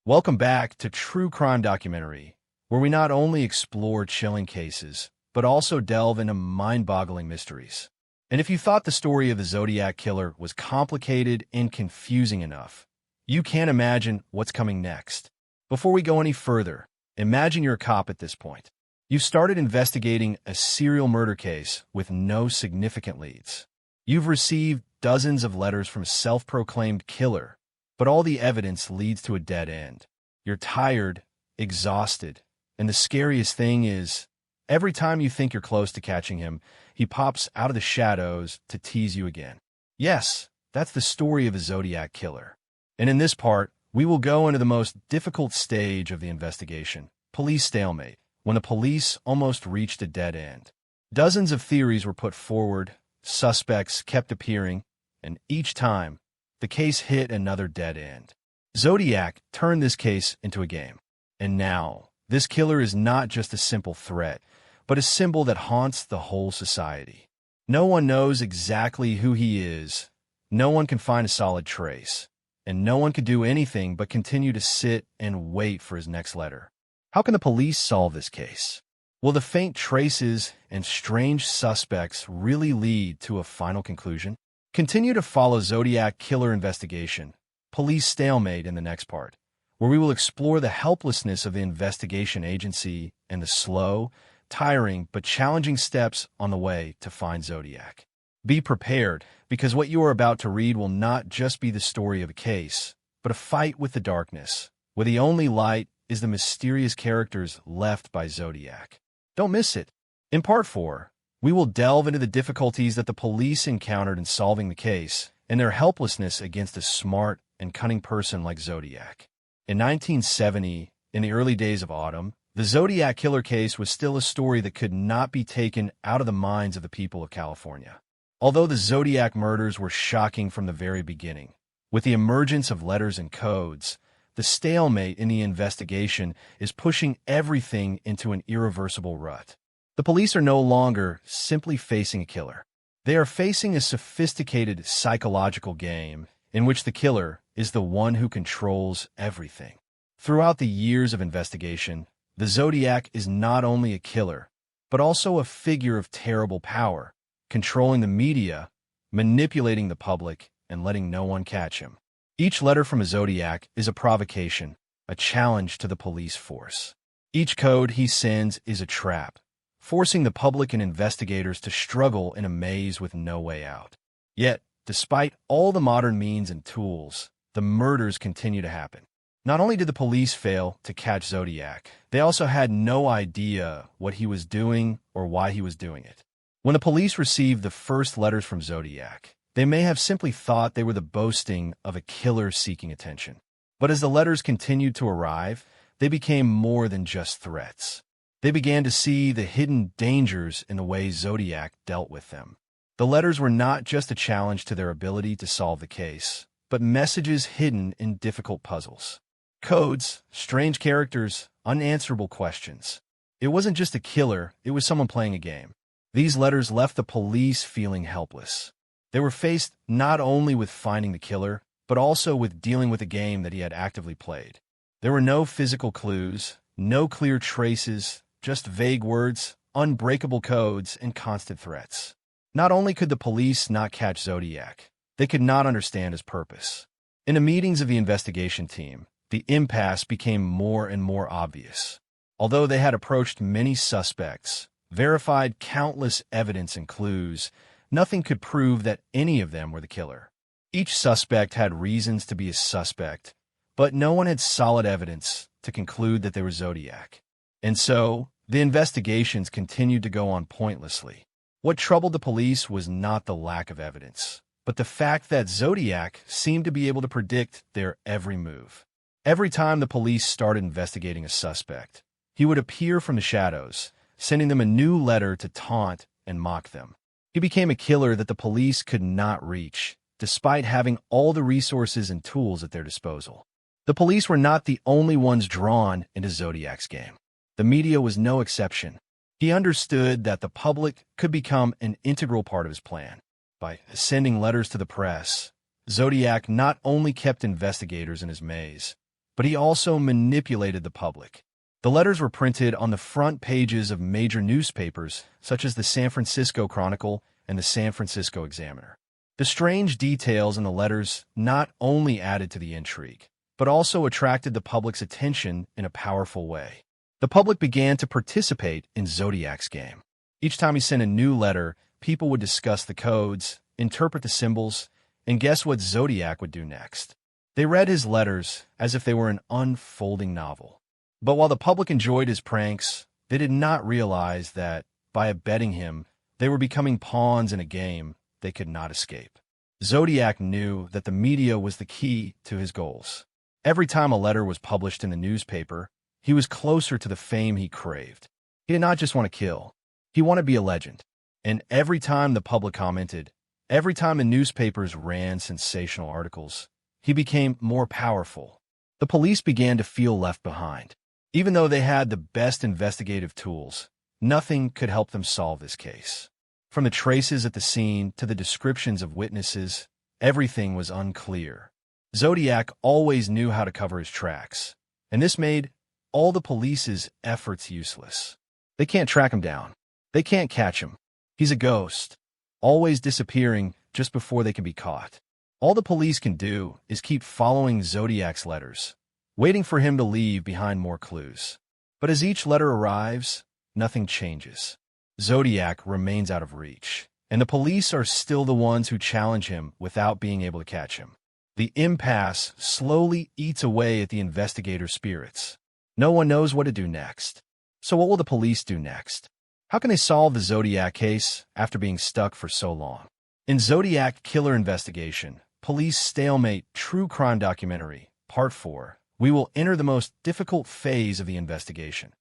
Welcome back to True Crime Documentary, where we not only explore chilling cases, but also delve into mind-boggling mysteries. And if you thought the story of the Zodiac Killer was complicated and confusing enough, you can't imagine what's coming next. Before we go any further, imagine you're a cop at this point. You've started investigating a serial murder case with no significant leads. You've received dozens of letters from a self-proclaimed killer, but all the evidence leads to a dead end. You're tired, exhausted, and the scariest thing is, every time you think you're close to catching him, he pops out of the shadows to tease you again. Yes, that's the story of a Zodiac Killer. And in this part, we will go into the most difficult stage of the investigation, police stalemate, when the police almost reached a dead end. Dozens of theories were put forward, suspects kept appearing, and each time, the case hit another dead end. Zodiac turned this case into a game. And now, this killer is not just a simple threat, but a symbol that haunts the whole society. No one knows exactly who he is, no one can find a solid trace, and no one can do anything but continue to sit and wait for his next letter. How can the police solve this case? Will the faint traces and strange suspects really lead to a final conclusion? Continue to follow Zodiac Killer investigation, police stalemate in the next part, where we will explore the helplessness of the investigation agency and the slow, tiring, but challenging steps on the way to find Zodiac. Be prepared, because what you are about to read will not just be the story of a case, but a fight with the darkness, where the only light is the mysterious characters left by Zodiac. Don't miss it. In Part 4, we will delve into the difficulties that the police encountered in solving the case and their helplessness against a smart and cunning person like Zodiac. In 1970, in the early days of autumn, the Zodiac Killer case was still a story that could not be taken out of the minds of the people of California. Although the Zodiac murders were shocking from the very beginning, with the emergence of letters and codes, the stalemate in the investigation is pushing everything into an irreversible rut. The police are no longer simply facing a killer. They are facing a sophisticated psychological game in which the killer is the one who controls everything. Throughout the years of investigation, the Zodiac is not only a killer, but also a figure of terrible power, controlling the media, manipulating the public, and letting no one catch him. Each letter from a Zodiac is a provocation, a challenge to the police force. Each code he sends is a trap, forcing the public and investigators to struggle in a maze with no way out. Yet, despite all the modern means and tools, the murders continue to happen. Not only did the police fail to catch Zodiac, they also had no idea what he was doing or why he was doing it. When the police received the first letters from Zodiac, they may have simply thought they were the boasting of a killer seeking attention. But as the letters continued to arrive, they became more than just threats. They began to see the hidden dangers in the way Zodiac dealt with them. The letters were not just a challenge to their ability to solve the case, but messages hidden in difficult puzzles. Codes, strange characters, unanswerable questions. It wasn't just a killer, it was someone playing a game. These letters left the police feeling helpless. They were faced not only with finding the killer, but also with dealing with a game that he had actively played. There were no physical clues, no clear traces, just vague words, unbreakable codes, and constant threats. Not only could the police not catch Zodiac, they could not understand his purpose. In the meetings of the investigation team, the impasse became more and more obvious. Although they had approached many suspects, verified countless evidence and clues, nothing could prove that any of them were the killer. Each suspect had reasons to be a suspect, but no one had solid evidence to conclude that they were Zodiac. And so, the investigations continued to go on pointlessly. What troubled the police was not the lack of evidence, but the fact that Zodiac seemed to be able to predict their every move. Every time the police started investigating a suspect, he would appear from the shadows, sending them a new letter to taunt and mock them. He became a killer that the police could not reach, despite having all the resources and tools at their disposal. The police were not the only ones drawn into Zodiac's game. The media was no exception. He understood that the public could become an integral part of his plan. By sending letters to the press, Zodiac not only kept investigators in his maze, but he also manipulated the public. The letters were printed on the front pages of major newspapers, such as the San Francisco Chronicle and the San Francisco Examiner. The strange details in the letters not only added to the intrigue, but also attracted the public's attention in a powerful way. The public began to participate in Zodiac's game. Each time he sent a new letter, people would discuss the codes, interpret the symbols, and guess what Zodiac would do next. They read his letters as if they were an unfolding novel. But while the public enjoyed his pranks, they did not realize that, by abetting him, they were becoming pawns in a game they could not escape. Zodiac knew that the media was the key to his goals. Every time a letter was published in the newspaper, he was closer to the fame he craved. He did not just want to kill. He wanted to be a legend. And every time the public commented, every time the newspapers ran sensational articles, he became more powerful. The police began to feel left behind. Even though they had the best investigative tools, nothing could help them solve this case. From the traces at the scene to the descriptions of witnesses, everything was unclear. Zodiac always knew how to cover his tracks, and this made all the police's efforts useless. They can't track him down. They can't catch him. He's a ghost, always disappearing just before they can be caught. All the police can do is keep following Zodiac's letters, waiting for him to leave behind more clues. But as each letter arrives, nothing changes. Zodiac remains out of reach, and the police are still the ones who challenge him without being able to catch him. The impasse slowly eats away at the investigator's spirits. No one knows what to do next. So what will the police do next? How can they solve the Zodiac case after being stuck for so long? In Zodiac Killer Investigation, Police Stalemate True Crime Documentary, Part 4, we will enter the most difficult phase of the investigation: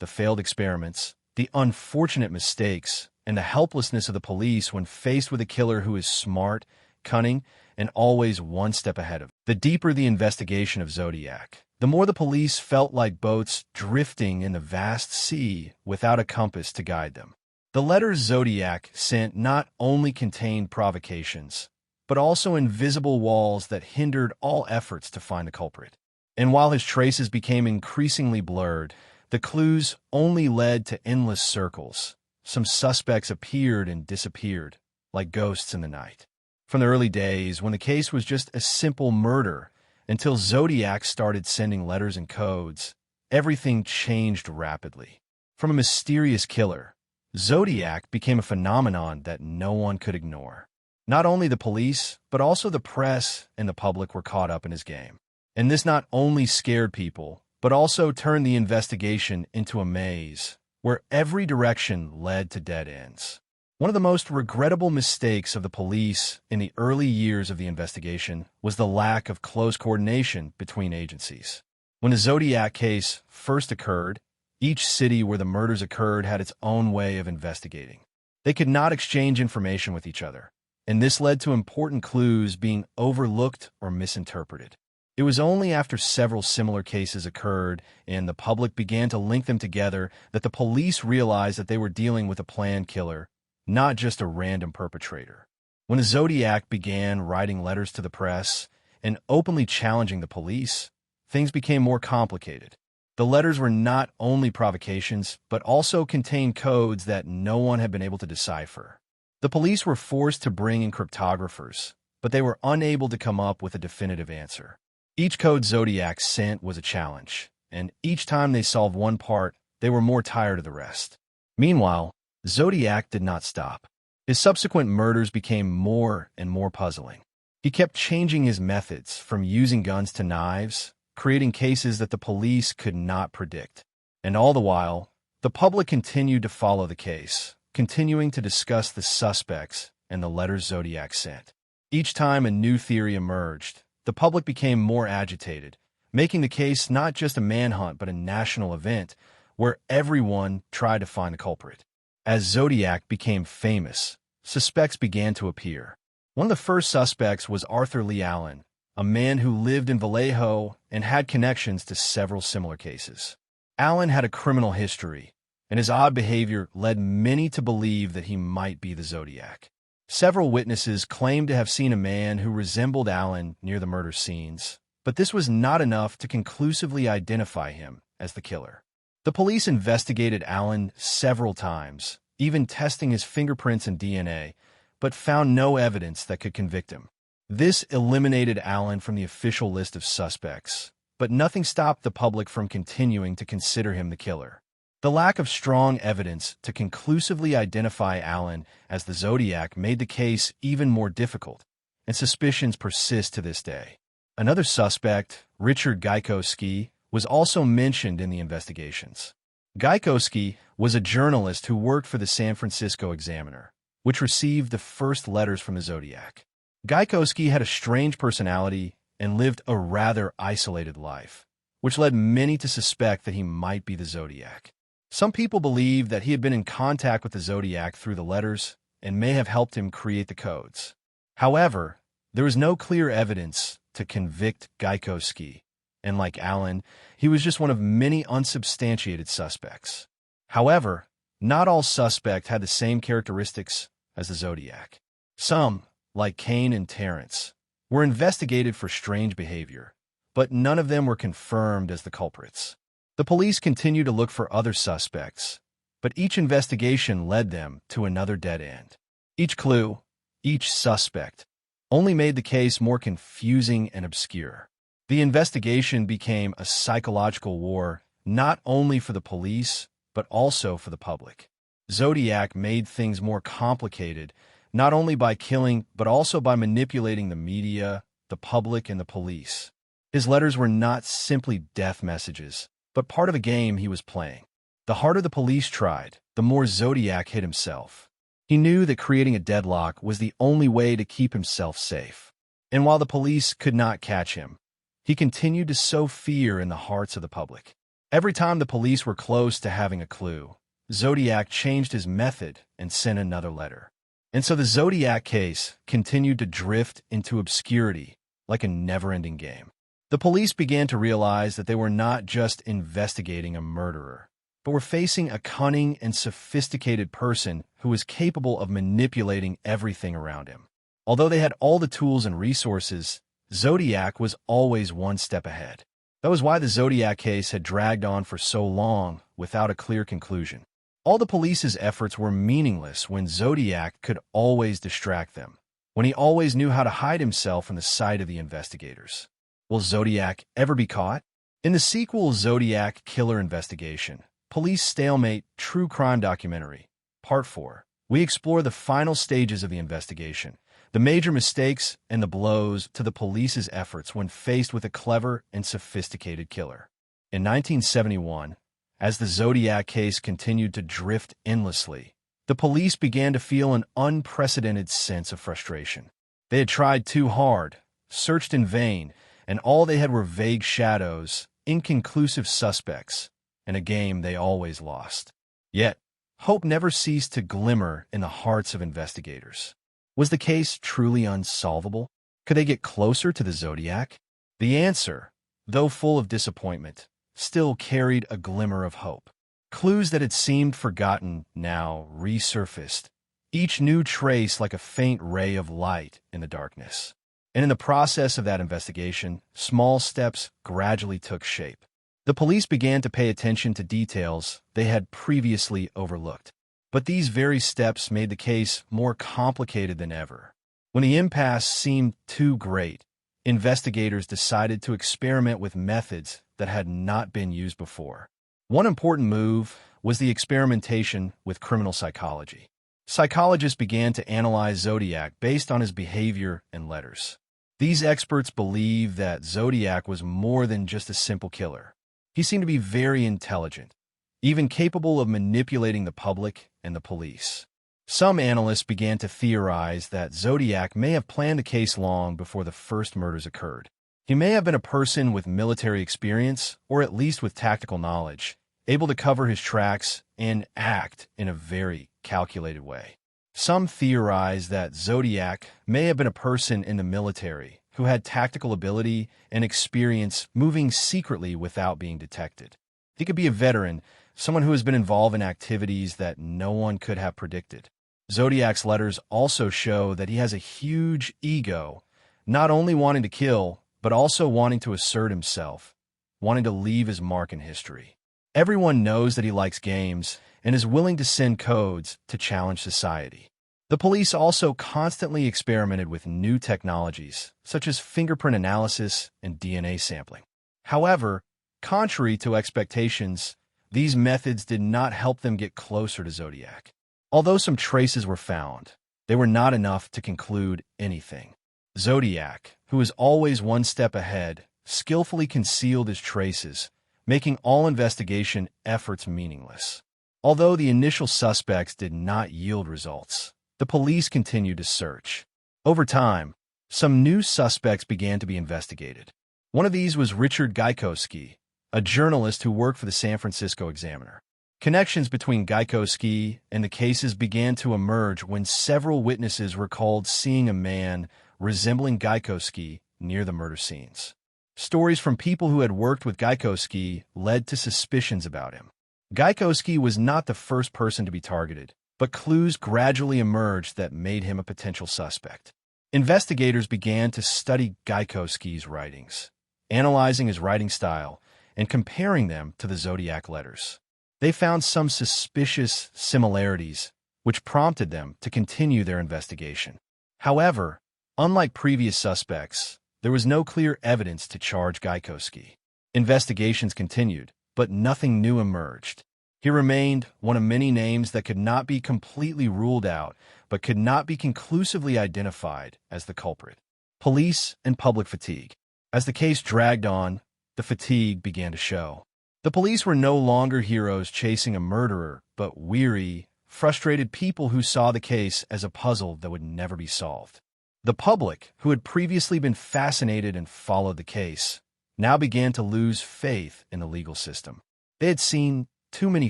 the failed experiments, the unfortunate mistakes, and the helplessness of the police when faced with a killer who is smart, cunning, and always one step ahead of them. The deeper the investigation of Zodiac, the more the police felt like boats drifting in the vast sea without a compass to guide them. The letters Zodiac sent not only contained provocations, but also invisible walls that hindered all efforts to find the culprit. And while his traces became increasingly blurred, the clues only led to endless circles. Some suspects appeared and disappeared, like ghosts in the night. From the early days, when the case was just a simple murder, until Zodiac started sending letters and codes, everything changed rapidly. From a mysterious killer, Zodiac became a phenomenon that no one could ignore. Not only the police, but also the press and the public were caught up in his game. And this not only scared people, but also turned the investigation into a maze, where every direction led to dead ends. One of the most regrettable mistakes of the police in the early years of the investigation was the lack of close coordination between agencies. When the Zodiac case first occurred, each city where the murders occurred had its own way of investigating. They could not exchange information with each other, and this led to important clues being overlooked or misinterpreted. It was only after several similar cases occurred and the public began to link them together that the police realized that they were dealing with a planned killer, not just a random perpetrator. When the Zodiac began writing letters to the press and openly challenging the police, things became more complicated. The letters were not only provocations, but also contained codes that no one had been able to decipher. The police were forced to bring in cryptographers, but they were unable to come up with a definitive answer. Each code Zodiac sent was a challenge, and each time they solved one part, they were more tired of the rest. Meanwhile, Zodiac did not stop. His subsequent murders became more and more puzzling. He kept changing his methods, from using guns to knives, creating cases that the police could not predict. And all the while, the public continued to follow the case, continuing to discuss the suspects and the letters Zodiac sent. Each time a new theory emerged, the public became more agitated, making the case not just a manhunt but a national event where everyone tried to find the culprit. As Zodiac became famous, suspects began to appear. One of the first suspects was Arthur Lee Allen, a man who lived in Vallejo and had connections to several similar cases. Allen had a criminal history, and his odd behavior led many to believe that he might be the Zodiac. Several witnesses claimed to have seen a man who resembled Allen near the murder scenes, But this was not enough to conclusively identify him as the killer. The police investigated Allen several times, even testing his fingerprints and DNA, but found no evidence that could convict him. This eliminated Allen from the official list of suspects, but nothing stopped the public from continuing to consider him the killer. The lack of strong evidence to conclusively identify Allen as the Zodiac made the case even more difficult, and suspicions persist to this day. Another suspect, Richard Gaikowski, was also mentioned in the investigations. Gaikowski was a journalist who worked for the San Francisco Examiner, which received the first letters from the Zodiac. Gaikowski had a strange personality and lived a rather isolated life, which led many to suspect that he might be the Zodiac. Some people believe that he had been in contact with the Zodiac through the letters and may have helped him create the codes. However, there is no clear evidence to convict Gaikowski, and like Allen, he was just one of many unsubstantiated suspects. However, not all suspects had the same characteristics as the Zodiac. Some, like Kane and Terrence, were investigated for strange behavior, but none of them were confirmed as the culprits. The police continued to look for other suspects, but each investigation led them to another dead end. Each clue, each suspect, only made the case more confusing and obscure. The investigation became a psychological war not only for the police, but also for the public. Zodiac made things more complicated, not only by killing, but also by manipulating the media, the public, and the police. His letters were not simply death messages, but part of a game he was playing. The harder the police tried, the more Zodiac hid himself. He knew that creating a deadlock was the only way to keep himself safe. And while the police could not catch him, he continued to sow fear in the hearts of the public. Every time the police were close to having a clue, Zodiac changed his method and sent another letter. And so the Zodiac case continued to drift into obscurity like a never-ending game. The police began to realize that they were not just investigating a murderer, but were facing a cunning and sophisticated person who was capable of manipulating everything around him. Although they had all the tools and resources, Zodiac was always one step ahead. That was why the Zodiac case had dragged on for so long without a clear conclusion. All the police's efforts were meaningless when Zodiac could always distract them, when he always knew how to hide himself from the sight of the investigators. Will Zodiac ever be caught? In the sequel Zodiac Killer Investigation, Police Stalemate True Crime Documentary, Part 4, we explore the final stages of the investigation, the major mistakes and the blows to the police's efforts when faced with a clever and sophisticated killer. In 1971, as the Zodiac case continued to drift endlessly, the police began to feel an unprecedented sense of frustration. They had tried too hard, searched in vain, and all they had were vague shadows, inconclusive suspects, and a game they always lost. Yet, hope never ceased to glimmer in the hearts of investigators. Was the case truly unsolvable? Could they get closer to the Zodiac? The answer, though full of disappointment, still carried a glimmer of hope. Clues that had seemed forgotten now resurfaced, each new trace like a faint ray of light in the darkness. And in the process of that investigation, small steps gradually took shape. The police began to pay attention to details they had previously overlooked. But these very steps made the case more complicated than ever. When the impasse seemed too great, investigators decided to experiment with methods that had not been used before. One important move was the experimentation with criminal psychology. Psychologists began to analyze Zodiac based on his behavior and letters. These experts believed that Zodiac was more than just a simple killer. He seemed to be very intelligent, even capable of manipulating the public and the police. Some analysts began to theorize that Zodiac may have planned the case long before the first murders occurred. He may have been a person with military experience, or at least with tactical knowledge, able to cover his tracks and act in a very calculated way. Some theorize that Zodiac may have been a person in the military who had tactical ability and experience moving secretly without being detected. He could be a veteran, someone who has been involved in activities that no one could have predicted. Zodiac's letters also show that he has a huge ego, not only wanting to kill, but also wanting to assert himself, wanting to leave his mark in history. Everyone knows that he likes games and is willing to send codes to challenge society. The police also constantly experimented with new technologies, such as fingerprint analysis and DNA sampling. However, contrary to expectations, these methods did not help them get closer to Zodiac. Although some traces were found, they were not enough to conclude anything. Zodiac, who was always one step ahead, skillfully concealed his traces, making all investigation efforts meaningless. Although the initial suspects did not yield results, the police continued to search. Over time, some new suspects began to be investigated. One of these was Richard Gaikowski, a journalist who worked for the San Francisco Examiner. Connections between Gaikowski and the cases began to emerge when several witnesses recalled seeing a man resembling Gaikowski near the murder scenes. Stories from people who had worked with Gaikowski led to suspicions about him. Gaikowski was not the first person to be targeted, but clues gradually emerged that made him a potential suspect. Investigators began to study Gaikowski's writings, analyzing his writing style and comparing them to the Zodiac letters. They found some suspicious similarities, which prompted them to continue their investigation. However, unlike previous suspects, there was no clear evidence to charge Gaikowski. Investigations continued, but nothing new emerged. He remained one of many names that could not be completely ruled out, but could not be conclusively identified as the culprit. Police and public fatigue. As the case dragged on, the fatigue began to show. The police were no longer heroes chasing a murderer, but weary, frustrated people who saw the case as a puzzle that would never be solved. The public, who had previously been fascinated and followed the case, now began to lose faith in the legal system. They had seen too many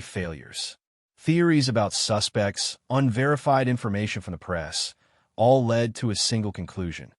failures. Theories about suspects, unverified information from the press, all led to a single conclusion.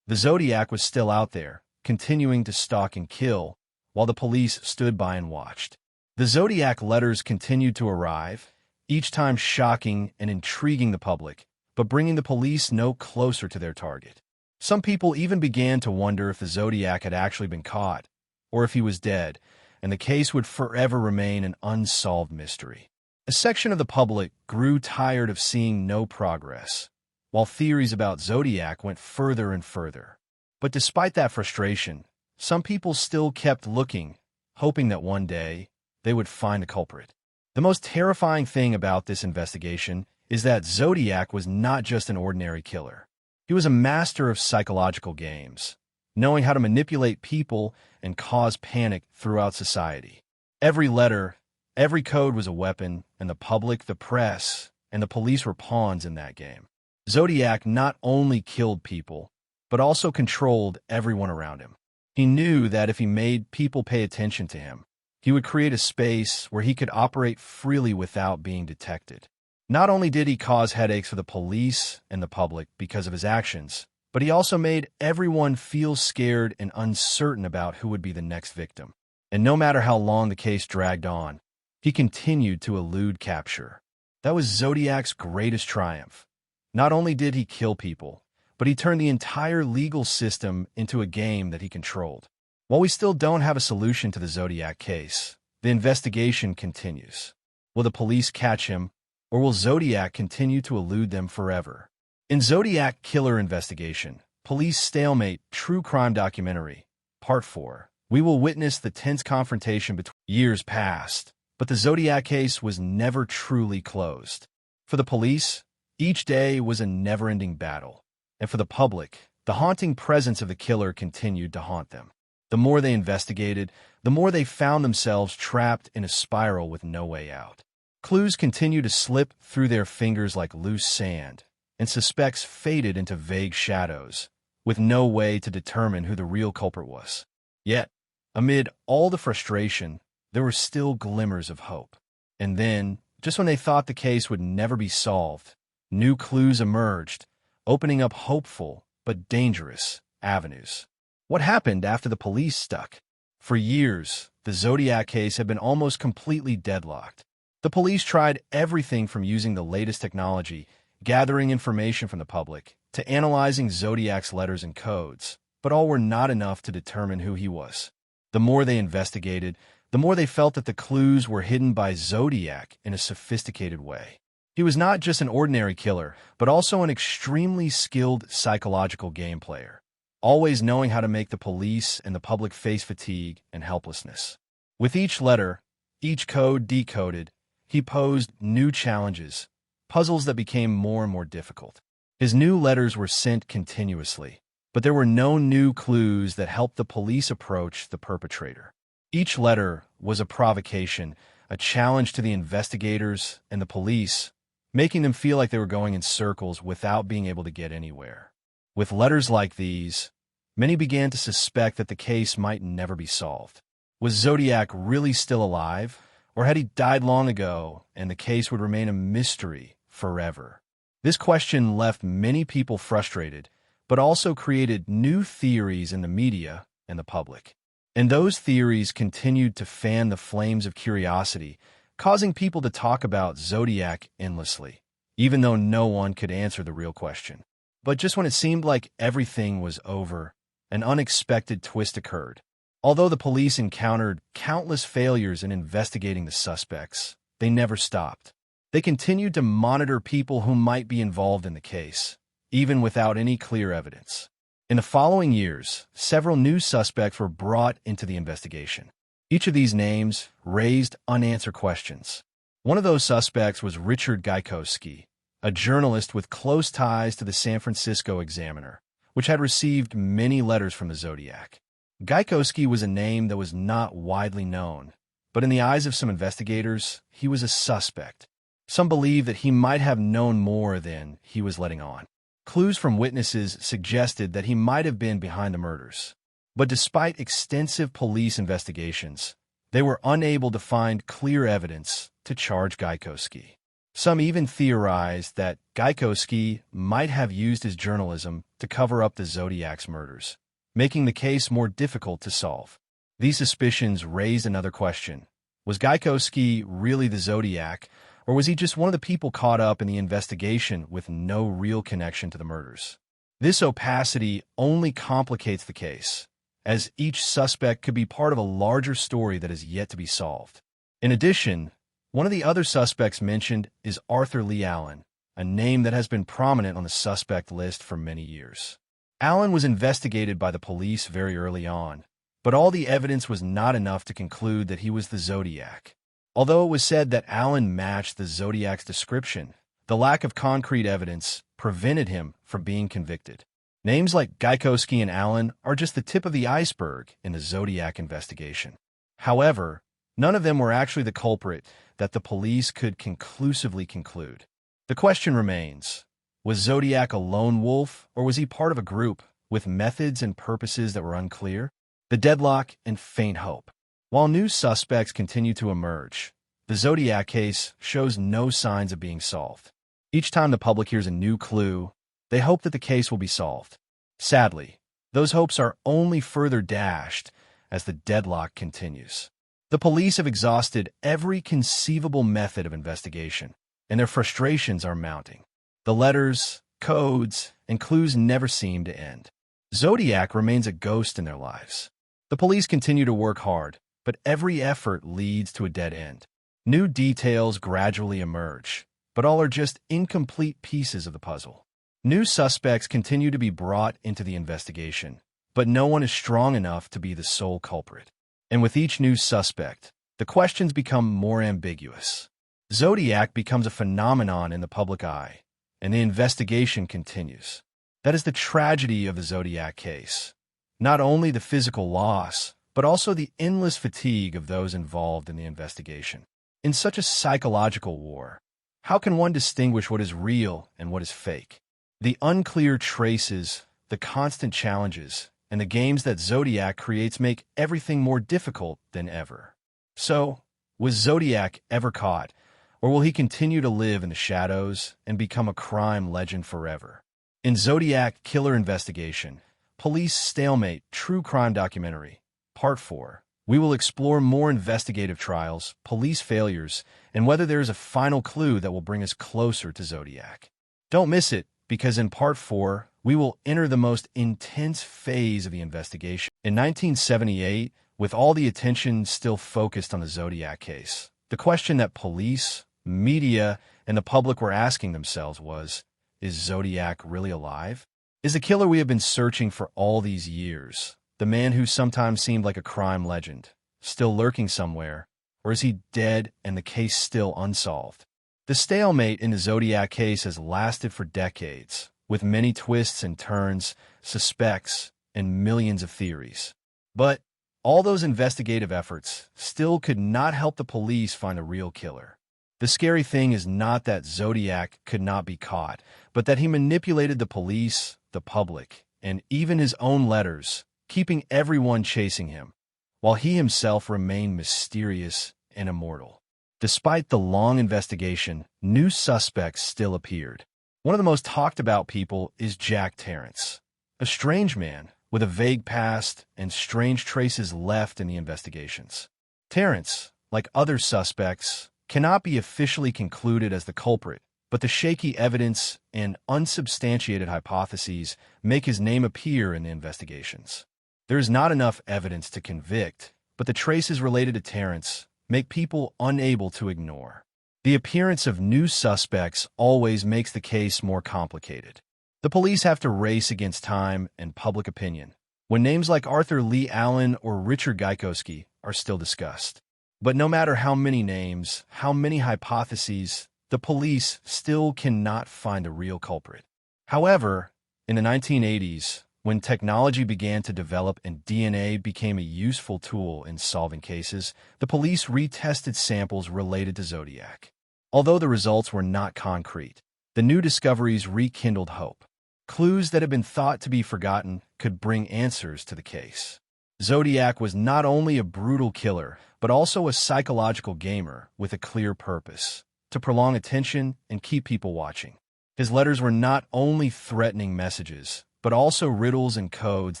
The Zodiac was still out there, continuing to stalk and kill, while the police stood by and watched. The Zodiac letters continued to arrive, each time shocking and intriguing the public, but bringing the police no closer to their target. Some people even began to wonder if the Zodiac had actually been caught, or if he was dead, and the case would forever remain an unsolved mystery. A section of the public grew tired of seeing no progress, while theories about Zodiac went further and further. But despite that frustration, some people still kept looking, hoping that one day they would find the culprit. The most terrifying thing about this investigation is that Zodiac was not just an ordinary killer. He was a master of psychological games, knowing how to manipulate people and cause panic throughout society. Every letter, every code was a weapon, and the public, the press, and the police were pawns in that game. Zodiac not only killed people, but also controlled everyone around him. He knew that if he made people pay attention to him, he would create a space where he could operate freely without being detected. Not only did he cause headaches for the police and the public because of his actions, but he also made everyone feel scared and uncertain about who would be the next victim. And no matter how long the case dragged on, he continued to elude capture. That was Zodiac's greatest triumph. Not only did he kill people, but he turned the entire legal system into a game that he controlled. While we still don't have a solution to the Zodiac case, the investigation continues. Will the police catch him, or will Zodiac continue to elude them forever? In Zodiac Killer Investigation, Police Stalemate True Crime Documentary, Part 4, we will witness the tense confrontation between years past, but the Zodiac case was never truly closed. For the police, each day was a never-ending battle. And for the public, the haunting presence of the killer continued to haunt them. The more they investigated, the more they found themselves trapped in a spiral with no way out. Clues continued to slip through their fingers like loose sand, and suspects faded into vague shadows, with no way to determine who the real culprit was. Yet, amid all the frustration, there were still glimmers of hope. And then, just when they thought the case would never be solved, new clues emerged, opening up hopeful but dangerous avenues. What happened after the police stuck? For years, the Zodiac case had been almost completely deadlocked. The police tried everything from using the latest technology, gathering information from the public, to analyzing Zodiac's letters and codes, but all were not enough to determine who he was. The more they investigated, the more they felt that the clues were hidden by Zodiac in a sophisticated way. He was not just an ordinary killer, but also an extremely skilled psychological game player, always knowing how to make the police and the public face fatigue and helplessness. With each letter, each code decoded, he posed new challenges, puzzles that became more and more difficult. His new letters were sent continuously, but there were no new clues that helped the police approach the perpetrator. Each letter was a provocation, a challenge to the investigators and the police, making them feel like they were going in circles without being able to get anywhere. With letters like these, many began to suspect that the case might never be solved. Was Zodiac really still alive, or had he died long ago and the case would remain a mystery forever? This question left many people frustrated, but also created new theories in the media and the public. And those theories continued to fan the flames of curiosity, causing people to talk about Zodiac endlessly, even though no one could answer the real question. But just when it seemed like everything was over, an unexpected twist occurred. Although the police encountered countless failures in investigating the suspects, they never stopped. They continued to monitor people who might be involved in the case, even without any clear evidence. In the following years, several new suspects were brought into the investigation. Each of these names raised unanswered questions. One of those suspects was Richard Gaikowski, a journalist with close ties to the San Francisco Examiner, which had received many letters from the Zodiac. Gaikowski was a name that was not widely known, but in the eyes of some investigators, he was a suspect. Some believe that he might have known more than he was letting on. Clues from witnesses suggested that he might have been behind the murders. But despite extensive police investigations, they were unable to find clear evidence to charge Gaikowski. Some even theorized that Gaikowski might have used his journalism to cover up the Zodiac's murders, making the case more difficult to solve. These suspicions raised another question. Was Gaikowski really the Zodiac, or was he just one of the people caught up in the investigation with no real connection to the murders? This opacity only complicates the case, as each suspect could be part of a larger story that is yet to be solved. In addition, one of the other suspects mentioned is Arthur Lee Allen, a name that has been prominent on the suspect list for many years. Allen was investigated by the police very early on, but all the evidence was not enough to conclude that he was the Zodiac. Although it was said that Allen matched the Zodiac's description, the lack of concrete evidence prevented him from being convicted. Names like Gaikowski and Allen are just the tip of the iceberg in the Zodiac investigation. However, none of them were actually the culprit that the police could conclusively conclude. The question remains, was Zodiac a lone wolf, or was he part of a group with methods and purposes that were unclear? The deadlock and faint hope. While new suspects continue to emerge, the Zodiac case shows no signs of being solved. Each time the public hears a new clue, they hope that the case will be solved. Sadly, those hopes are only further dashed as the deadlock continues. The police have exhausted every conceivable method of investigation, and their frustrations are mounting. The letters, codes, and clues never seem to end. Zodiac remains a ghost in their lives. The police continue to work hard, but every effort leads to a dead end. New details gradually emerge, but all are just incomplete pieces of the puzzle. New suspects continue to be brought into the investigation, but no one is strong enough to be the sole culprit. And with each new suspect, the questions become more ambiguous. Zodiac becomes a phenomenon in the public eye, and the investigation continues. That is the tragedy of the Zodiac case. Not only the physical loss, but also the endless fatigue of those involved in the investigation. In such a psychological war, how can one distinguish what is real and what is fake? The unclear traces, the constant challenges, and the games that Zodiac creates make everything more difficult than ever. So, was Zodiac ever caught, or will he continue to live in the shadows and become a crime legend forever? In Zodiac Killer Investigation, Police Stalemate True Crime Documentary, Part 4, we will explore more investigative trials, police failures, and whether there is a final clue that will bring us closer to Zodiac. Don't miss it, because in Part 4, we will enter the most intense phase of the investigation. In 1978, with all the attention still focused on the Zodiac case, the question that police, media, and the public were asking themselves was, is Zodiac really alive? Is the killer we have been searching for all these years, the man who sometimes seemed like a crime legend, still lurking somewhere, or is he dead and the case still unsolved? The stalemate in the Zodiac case has lasted for decades, with many twists and turns, suspects, and millions of theories. But all those investigative efforts still could not help the police find the real killer. The scary thing is not that Zodiac could not be caught, but that he manipulated the police, the public, and even his own letters, keeping everyone chasing him, while he himself remained mysterious and immortal. Despite the long investigation, new suspects still appeared. One of the most talked about people is Jack Terrence, a strange man with a vague past and strange traces left in the investigations. Terrence, like other suspects, cannot be officially concluded as the culprit, but the shaky evidence and unsubstantiated hypotheses make his name appear in the investigations. There is not enough evidence to convict, but the traces related to Terrence make people unable to ignore. The appearance of new suspects always makes the case more complicated. The police have to race against time and public opinion, when names like Arthur Lee Allen or Richard Gaikowski are still discussed. But no matter how many names, how many hypotheses, the police still cannot find the real culprit. However, in the 1980s, when technology began to develop and DNA became a useful tool in solving cases, the police retested samples related to Zodiac. Although the results were not concrete, the new discoveries rekindled hope. Clues that had been thought to be forgotten could bring answers to the case. Zodiac was not only a brutal killer, but also a psychological gamer with a clear purpose: to prolong attention and keep people watching. His letters were not only threatening messages, but also riddles and codes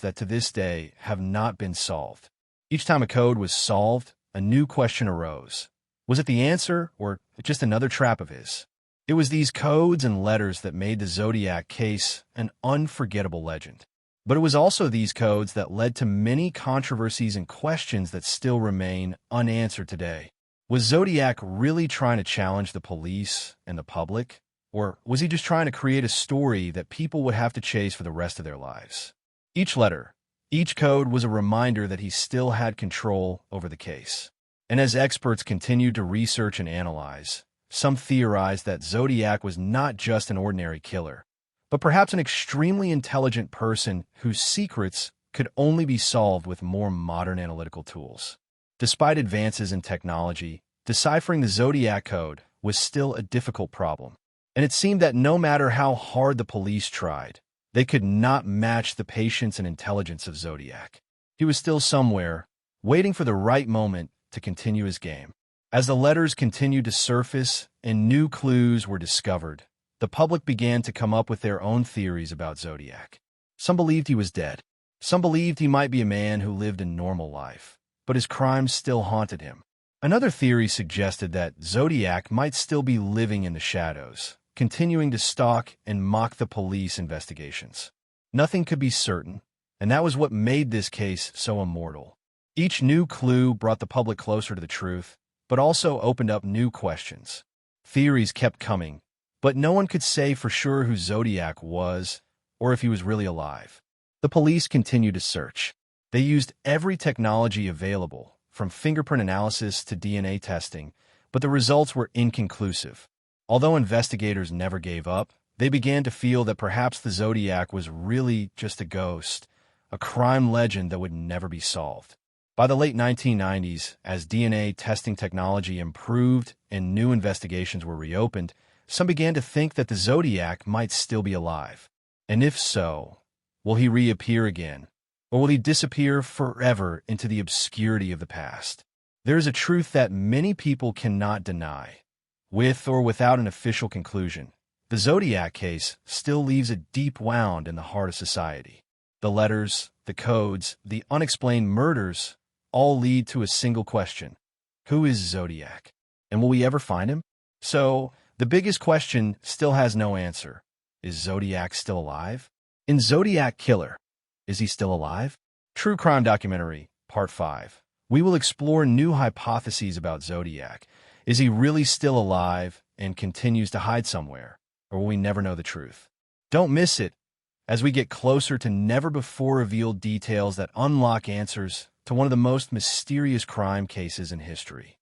that to this day have not been solved. Each time a code was solved, a new question arose. Was it the answer, or just another trap of his? It was these codes and letters that made the Zodiac case an unforgettable legend. But it was also these codes that led to many controversies and questions that still remain unanswered today. Was Zodiac really trying to challenge the police and the public? Or was he just trying to create a story that people would have to chase for the rest of their lives? Each letter, each code was a reminder that he still had control over the case. And as experts continued to research and analyze, some theorized that Zodiac was not just an ordinary killer, but perhaps an extremely intelligent person whose secrets could only be solved with more modern analytical tools. Despite advances in technology, deciphering the Zodiac code was still a difficult problem. And it seemed that no matter how hard the police tried, they could not match the patience and intelligence of Zodiac. He was still somewhere, waiting for the right moment to continue his game. As the letters continued to surface and new clues were discovered, the public began to come up with their own theories about Zodiac. Some believed he was dead. Some believed he might be a man who lived a normal life, but his crimes still haunted him. Another theory suggested that Zodiac might still be living in the shadows, continuing to stalk and mock the police investigations. Nothing could be certain, and that was what made this case so immortal. Each new clue brought the public closer to the truth, but also opened up new questions. Theories kept coming, but no one could say for sure who Zodiac was or if he was really alive. The police continued to search. They used every technology available, from fingerprint analysis to DNA testing, but the results were inconclusive. Although investigators never gave up, they began to feel that perhaps the Zodiac was really just a ghost, a crime legend that would never be solved. By the late 1990s, as DNA testing technology improved and new investigations were reopened, some began to think that the Zodiac might still be alive. And if so, will he reappear again? Or will he disappear forever into the obscurity of the past? There is a truth that many people cannot deny. With or without an official conclusion, the Zodiac case still leaves a deep wound in the heart of society. The letters, the codes, the unexplained murders all lead to a single question: who is Zodiac? And will we ever find him? So, the biggest question still has no answer. Is Zodiac still alive? In Zodiac Killer, is he still alive? True Crime Documentary, Part 5. We will explore new hypotheses about Zodiac. Is he really still alive and continues to hide somewhere? Or will we never know the truth? Don't miss it as we get closer to never-before-revealed details that unlock answers to one of the most mysterious crime cases in history.